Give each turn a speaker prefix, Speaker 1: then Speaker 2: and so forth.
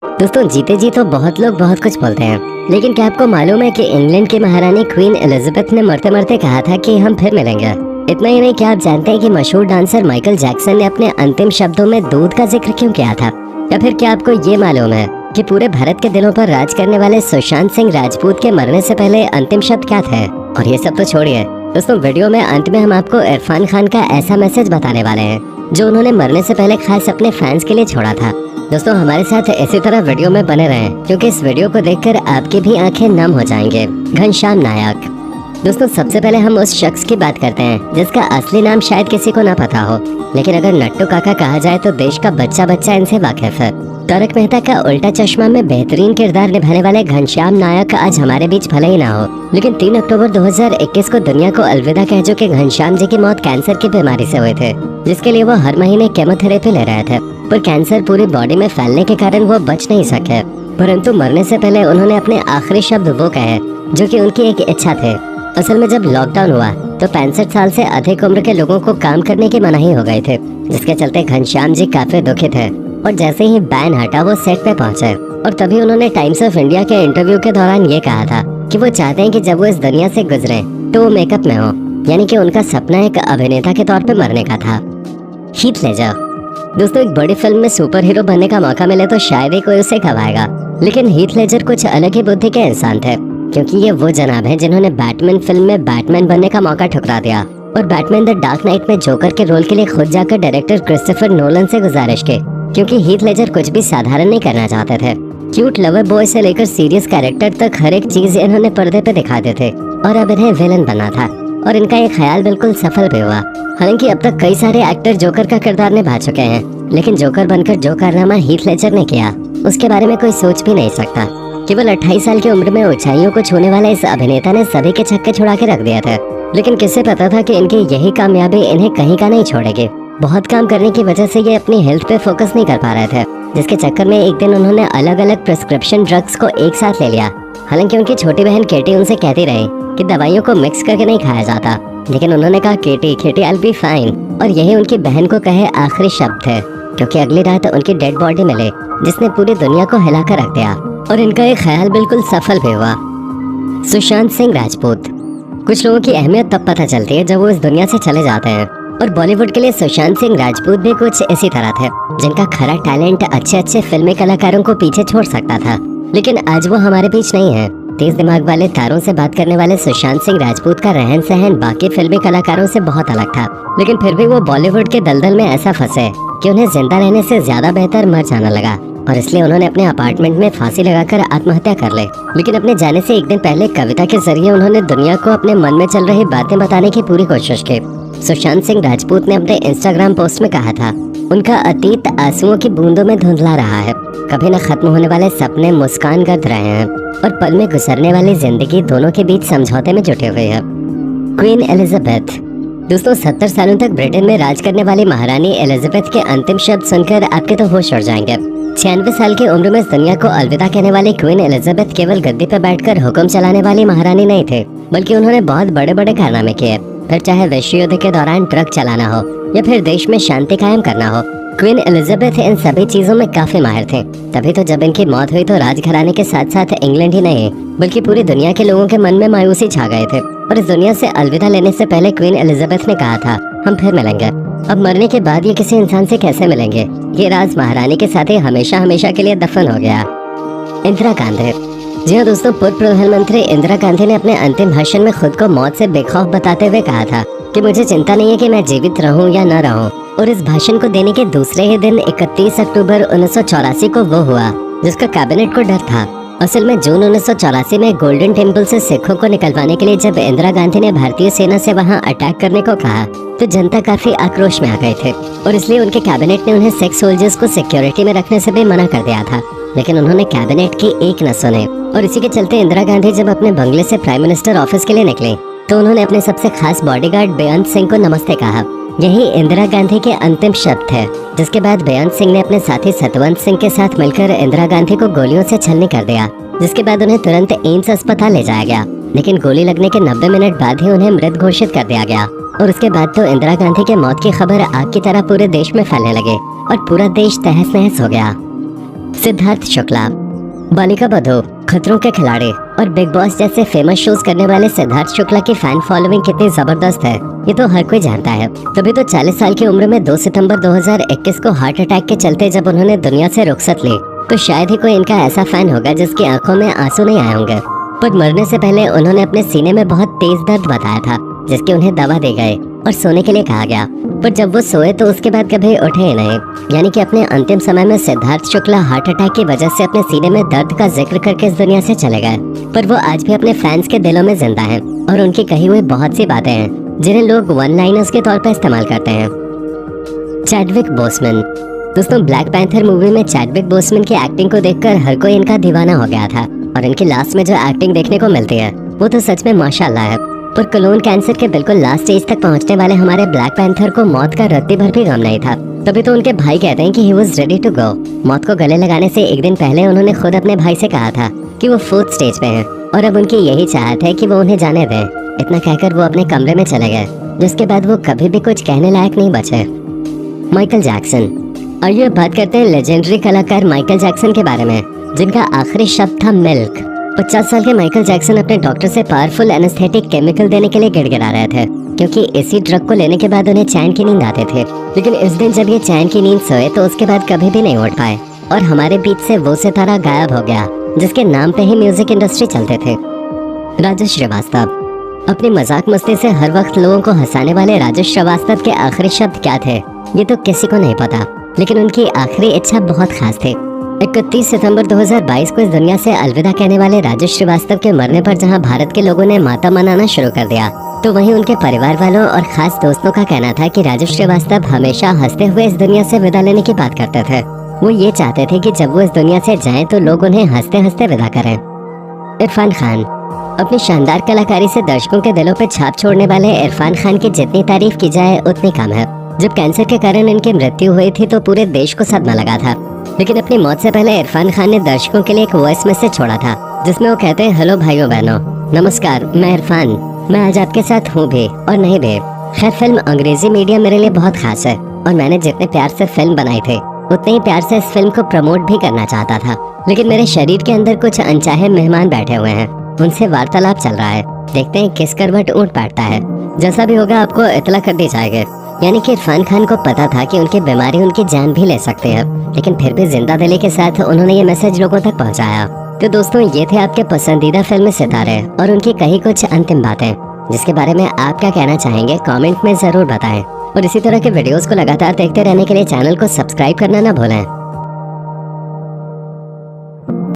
Speaker 1: दोस्तों, जीते जी तो बहुत लोग बहुत कुछ बोलते हैं, लेकिन क्या आपको मालूम है कि इंग्लैंड की महारानी क्वीन एलिजाबेथ ने मरते मरते कहा था कि हम फिर मिलेंगे। इतना ही नहीं, क्या आप जानते हैं कि मशहूर डांसर माइकल जैक्सन ने अपने अंतिम शब्दों में दूध का जिक्र क्यों किया था? या फिर क्या आपको ये मालूम है कि पूरे भारत के दिलों पर राज करने वाले सुशांत सिंह राजपूत के मरने से पहले अंतिम शब्द क्या थे? और ये सब तो छोड़िए दोस्तों, वीडियो में अंत में हम आपको इरफान खान का ऐसा मैसेज बताने वाले हैं जो उन्होंने मरने से पहले खास अपने फैंस के लिए छोड़ा था। दोस्तों, हमारे साथ इसी तरह वीडियो में बने रहें, क्योंकि इस वीडियो को देखकर आपकी भी आंखें नम हो जाएंगे। घनश्याम नायक। दोस्तों, सबसे पहले हम उस शख्स की बात करते हैं जिसका असली नाम शायद किसी को ना पता हो, लेकिन अगर नट्टू काका कहा जाए तो देश का बच्चा बच्चा इनसे वाकिफ है। तारक मेहता का उल्टा चश्मा में बेहतरीन किरदार निभाने वाले घनश्याम नायक आज हमारे बीच भले ही ना हो, लेकिन 3 अक्टूबर 2021 को दुनिया को अलविदा कह चुके घनश्याम जी की मौत कैंसर की बीमारी से हुई थे, जिसके लिए वो हर महीने केमोथेरेपी ले रहे थे। पर कैंसर पूरी बॉडी में फैलने के कारण वो बच नहीं सके, परंतु मरने से पहले उन्होंने अपने आखिरी शब्द वो कहे जो कि उनकी एक इच्छा थे। असल में जब लॉकडाउन हुआ तो 65 साल से अधिक उम्र के लोगों को काम करने की मनाही हो गई थी, जिसके चलते घनश्याम जी काफी दुखी थे। और जैसे ही बैन हटा वो सेट पे पहुंचे, और तभी उन्होंने टाइम्स ऑफ इंडिया के इंटरव्यू के दौरान ये कहा था कि वो चाहते हैं कि जब वो इस दुनिया से गुजरे तो वो मेकअप में हो, यानी कि उनका सपना एक अभिनेता के तौर पे मरने का था। Heath Ledger. दोस्तों, एक बड़ी फिल्म में सुपर हीरो बनने का मौका मिले तो शायद ही कोई उसे गवाएगा, लेकिन हीथ लेजर कुछ अलग ही बुद्धि के इंसान थे, क्योंकि ये वो जनाब हैं जिन्होंने बैटमैन फिल्म में बैटमैन बनने का मौका ठुकरा दिया और बैटमैन द डार्क नाइट में जोकर के रोल के लिए खुद जाकर डायरेक्टर क्रिस्टोफर नोलन से गुजारिश की, क्योंकि हीथ लेजर कुछ भी साधारण नहीं करना चाहते थे। क्यूट लवर बॉय से लेकर सीरियस कैरेक्टर तक हर एक चीज इन्होंने पर्दे पे दिखाते थे, और अब इन्हें विलन बनना था, और इनका ये ख्याल बिल्कुल सफल भी हुआ। हालांकि अब तक कई सारे एक्टर जोकर का किरदार निभा चुके हैं, लेकिन जोकर बनकर जो कारनामा हीथ लेजर ने किया उसके बारे में कोई सोच भी नहीं सकता। केवल 28 साल की उम्र में ऊंचाइयों को छूने वाले इस अभिनेता ने सभी के छक्के छुड़ा के रख दिए थे, लेकिन किसे पता था कि इनकी यही कामयाबी इन्हें कहीं का नहीं छोड़ेगी। बहुत काम करने की वजह से ये अपनी हेल्थ पे फोकस नहीं कर पा रहे थे, जिसके चक्कर में एक दिन उन्होंने अलग अलग प्रिस्क्रिप्शन ड्रग्स को एक साथ ले लिया। हालांकि उनकी छोटी बहन केटी उनसे कहती रही कि दवाइयों को मिक्स करके नहीं खाया जाता, लेकिन उन्होंने कहा केटी आई विल बी फाइन, और यही उनकी बहन को कहे आखिरी शब्द थे, क्योंकि अगली रात उनकी डेड बॉडी मिली जिसने पूरी दुनिया को हिला कर रख दिया, और इनका ये ख्याल बिल्कुल सफल भी हुआ। सुशांत सिंह राजपूत। कुछ लोगों की अहमियत तब पता चलती है जब वो इस दुनिया से चले जाते हैं, और बॉलीवुड के लिए सुशांत सिंह राजपूत भी कुछ इसी तरह थे, जिनका खरा टैलेंट अच्छे अच्छे फिल्मी कलाकारों को पीछे छोड़ सकता था, लेकिन आज वो हमारे बीच नहीं है। तेज दिमाग वाले तारों से बात करने वाले सुशांत सिंह राजपूत का रहन सहन बाकी फिल्मी कलाकारों से बहुत अलग था, लेकिन फिर भी वो बॉलीवुड के दलदल में ऐसा फंसे कि उन्हें जिंदा रहने से ज्यादा बेहतर मर जाना लगा, और इसलिए उन्होंने अपने अपार्टमेंट में फांसी लगाकर आत्महत्या कर ली। लेकिन अपने जाने से एक दिन पहले कविता के जरिए उन्होंने दुनिया को अपने मन में चल रही बातें बताने की पूरी कोशिश की। सुशांत सिंह राजपूत ने अपने इंस्टाग्राम पोस्ट में कहा था, उनका अतीत आंसुओं की बूंदों में धुंधला रहा है, कभी न खत्म होने वाले सपने मुस्कान गर्द रहे हैं, और पल में गुजरने वाली जिंदगी दोनों के बीच समझौते में जुटे हुए है। Queen Elizabeth. दोस्तों, 70 सालों तक ब्रिटेन में राज करने वाली महारानी एलिजाबेथ के अंतिम शब्द सुनकर आपके तो होश उड़ जाएंगे। 96 साल की उम्र में इस दुनिया को अलविदा कहने वाली क्वीन एलिजाबेथ केवल गद्दी पर बैठकर हुक्म चलाने वाली महारानी नहीं थे, बल्कि उन्होंने बहुत बड़े बड़े कारनामे किए, फिर चाहे विश्व युद्ध के दौरान ट्रक चलाना हो या फिर देश में शांति कायम करना हो। क्वीन एलिजाबेथ इन सभी चीजों में काफी माहिर थे। तभी तो जब इनकी मौत हुई तो राजघराने के साथ साथ इंग्लैंड ही नहीं बल्कि पूरी दुनिया के लोगों के मन में मायूसी छा गए थे, और इस दुनिया से अलविदा लेने से पहले क्वीन एलिजाबेथ ने कहा था, हम फिर मिलेंगे। अब मरने के बाद ये किसी इंसान से कैसे मिलेंगे, ये राज महारानी के साथ ही हमेशा हमेशा के लिए दफन हो गया। इंदिरा गांधी। जी हाँ दोस्तों, पूर्व प्रधानमंत्री इंदिरा गांधी ने अपने अंतिम भाषण में खुद को मौत से बेखौफ बताते हुए कहा था कि मुझे चिंता नहीं है कि मैं जीवित रहूं या न रहूं। और इस भाषण को देने के दूसरे ही दिन 31 अक्टूबर 1984 को वो हुआ जिसका कैबिनेट को डर था। असल में जून 1984 में गोल्डन टेम्पल से सिखों को निकलवाने के लिए जब इंदिरा गांधी ने भारतीय सेना से वहां अटैक करने को कहा तो जनता काफी आक्रोश में आ गए थे, और इसलिए उनके कैबिनेट ने उन्हें सिख सोल्जर्स को सिक्योरिटी में रखने से भी मना कर दिया था। लेकिन उन्होंने कैबिनेट की एक न सुने, और इसी के चलते इंदिरा गांधी जब अपने बंगले से प्राइम मिनिस्टर ऑफिस के लिए निकली तो उन्होंने अपने सबसे खास बॉडीगार्ड बेअंत सिंह को नमस्ते कहा। यही इंदिरा गांधी के अंतिम शब्द थे, जिसके बाद बेअंत सिंह ने अपने साथी सतवंत सिंह के साथ मिलकर इंदिरा गांधी को गोलियों से छलनी कर दिया, जिसके बाद उन्हें तुरंत एम्स अस्पताल ले जाया गया। लेकिन गोली लगने के 90 मिनट बाद ही उन्हें मृत घोषित कर दिया गया, और उसके बाद तो इंदिरा गांधी के मौत की खबर आग की तरह पूरे देश में फैलने लगे और पूरा देश तहस नहस हो गया। सिद्धार्थ शुक्ला, बालिका बधू, खतरों के खिलाड़ी और बिग बॉस जैसे फेमस शोज करने वाले सिद्धार्थ शुक्ला की फैन फॉलोइंग कितनी जबरदस्त है ये तो हर कोई जानता है। तभी तो 40 साल की उम्र में 2 सितंबर 2021 को हार्ट अटैक के चलते जब उन्होंने दुनिया से रुखसत ली तो शायद ही कोई इनका ऐसा फैन होगा जिसकी आंखों में आंसू नहीं आए होंगे। पर मरने से पहले उन्होंने अपने सीने में बहुत तेज दर्द बताया था जिसकी उन्हें दवा दी गई और सोने के लिए कहा गया। पर जब वो सोए तो उसके बाद कभी उठे ही नहीं। यानी कि अपने अंतिम समय में सिद्धार्थ शुक्ला हार्ट अटैक की वजह से अपने सीने में दर्द का जिक्र करके इस दुनिया से चले गए। पर वो आज भी अपने फैंस के दिलों में जिंदा हैं और उनकी कही हुई बहुत सी बातें हैं जिन्हें लोग वन लाइनर्स के तौर पर इस्तेमाल करते हैं। Chadwick Boseman. दोस्तों, ब्लैक पैंथर मूवी में चैडविक बोसमैन की एक्टिंग को देखकर हर कोई इनका दीवाना हो गया था और इनकी लास्ट में जो एक्टिंग देखने को मिलती है वो तो सच में माशाल्लाह है। पर कोलोन कैंसर के बिल्कुल लास्ट स्टेज तक पहुंचने वाले हमारे ब्लैक पैंथर को मौत का रत्ती भर भी गम नहीं था। तभी तो उनके भाई कहते हैं कि he was ready to go. मौत को गले लगाने से एक दिन पहले उन्होंने खुद अपने भाई से कहा था कि वो 4th स्टेज पे हैं और अब उनकी यही चाहत है कि वो उन्हें जाने दें। इतना कहकर वो अपने कमरे में चले गए जिसके बाद वो कभी भी कुछ कहने लायक नहीं बचे। Michael Jackson. और ये बात करते हैं लेजेंडरी कलाकार माइकल जैक्सन के बारे में जिनका आखिरी शब्द था मिल्क। 50 साल के माइकल जैक्सन अपने डॉक्टर से पावरफुल एनेस्थेटिक केमिकल देने के लिए गिड़गिड़ा रहे थे क्योंकि इसी ड्रग को लेने के बाद उन्हें चैन की नींद आते थे। लेकिन इस दिन जब ये चैन की नींद सोए तो उसके बाद कभी भी नहीं उठ पाए और हमारे बीच से वो सितारा गायब हो गया जिसके नाम पे ही म्यूजिक इंडस्ट्री चलते थे। राजेश श्रीवास्तव। अपनी मजाक मस्ती से हर वक्त लोगों को हंसाने वाले राजेश श्रीवास्तव के आखिरी शब्द क्या थे ये तो किसी को नहीं पता, लेकिन उनकी आखिरी इच्छा बहुत खास थी। 31 सितंबर 2022 को इस दुनिया से अलविदा कहने वाले राजेश श्रीवास्तव के मरने पर जहां भारत के लोगों ने मातम मनाना शुरू कर दिया तो वहीं उनके परिवार वालों और खास दोस्तों का कहना था कि राजेश श्रीवास्तव हमेशा हंसते हुए इस दुनिया से विदा लेने की बात करते थे। वो ये चाहते थे कि जब वो इस दुनिया से जाएं तो लोग उन्हें हंसते हंसते विदा करें। इरफान खान। अपनी शानदार कलाकारी से दर्शकों के दिलों पर छाप छोड़ने वाले इरफान खान की जितनी तारीफ की जाए उतनी कम है। जब कैंसर के कारण इनकी मृत्यु हुई थी तो पूरे देश को सदमा लगा था, लेकिन अपनी मौत से पहले इरफान खान ने दर्शकों के लिए एक वॉइस मैसेज छोड़ा था जिसमें वो कहते हैं, हेलो भाइयों बहनों, नमस्कार, मैं इरफान, मैं आज आपके साथ हूँ भी और नहीं भी। खैर, फिल्म अंग्रेजी मीडिया मेरे लिए बहुत खास है और मैंने जितने प्यार से फिल्म बनाई थी उतने ही प्यार से इस फिल्म को प्रमोट भी करना चाहता था, लेकिन मेरे शरीर के अंदर कुछ अनचाहे मेहमान बैठे हुए हैं, उनसे वार्तालाप चल रहा है, देखते हैं किस करवट ऊँट बैठता है। जैसा भी होगा आपको इतला कर दी जाएगी। यानी कि इरफान खान को पता था कि उनकी बीमारी उनकी जान भी ले सकती है, लेकिन फिर भी जिंदा दिली के साथ उन्होंने ये मैसेज लोगों तक पहुंचाया। तो दोस्तों, ये थे आपके पसंदीदा फिल्मी सितारे और उनकी कही कुछ अंतिम बातें जिसके बारे में आप क्या कहना चाहेंगे कमेंट में जरूर बताएं। और इसी तरह के वीडियोस को लगातार देखते रहने के लिए चैनल को सब्सक्राइब करना ना भूलें।